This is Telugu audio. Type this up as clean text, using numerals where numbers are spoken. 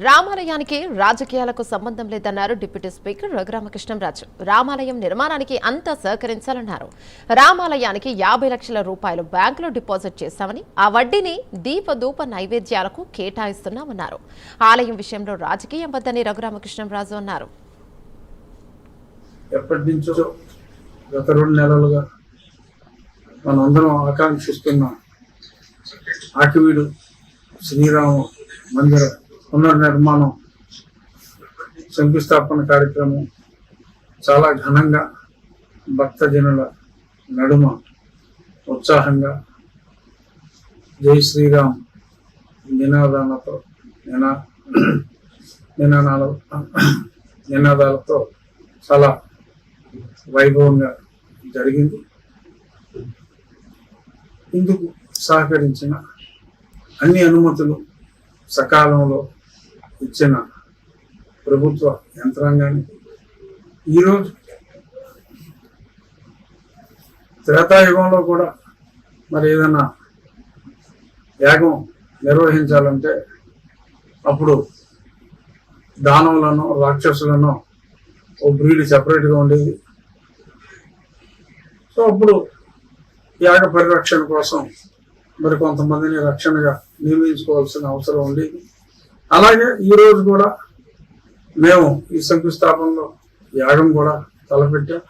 రామాలయానికి రాజకీయాలకు సంబంధం లేదన్నారు డిప్యూటీ స్పీకర్ రఘురామకృష్ణంరాజు. రామాలయం నిర్మాణానికి అంతా సహకరించాలన్నారు. రామాలయానికి 50 లక్షల రూపాయలు బ్యాంకులో డిపాజిట్ చేశామని, ఆ వడ్డీని దీపధూప నైవేద్యాలకు కేటాయిస్తున్నామన్నారు. ఆలయం విషయంలో రాజకీయం వద్దని రఘురామకృష్ణంరాజు అన్నారు. ఎప్పటి నుంచో గత 2 నెలలుగా మనందరం ఆకాంక్షిస్తున్న ఆకివీడు శ్రీరామ మందిర పునర్నిర్మాణం శంకుస్థాపన కార్యక్రమం చాలా ఘనంగా భక్తజనుల నడుమ ఉత్సాహంగా జై శ్రీరామ్ నినాదాలతో చాలా వైభవంగా జరిగింది. ఇందుకు సహకరించిన అన్ని అనుమతులు సకాలంలో ఇచ్చిన ప్రభుత్వ యంత్రాంగానికి, ఈరోజు త్రేతాయుగంలో కూడా మరి ఏదైనా యాగం నిర్వహించాలంటే అప్పుడు దానవులను రాక్షసులను ఓ బ్రీడ్ సెపరేట్గా ఉండేది. సో అప్పుడు యాగ పరిరక్షణ కోసం మరి కొంతమందిని రక్షణగా నియమించుకోవాల్సిన అవసరం ఉండేది. అలాగే ఈరోజు కూడా మేము ఈ శంకుస్థాపనలో యాగం కూడా తలపెట్టాం.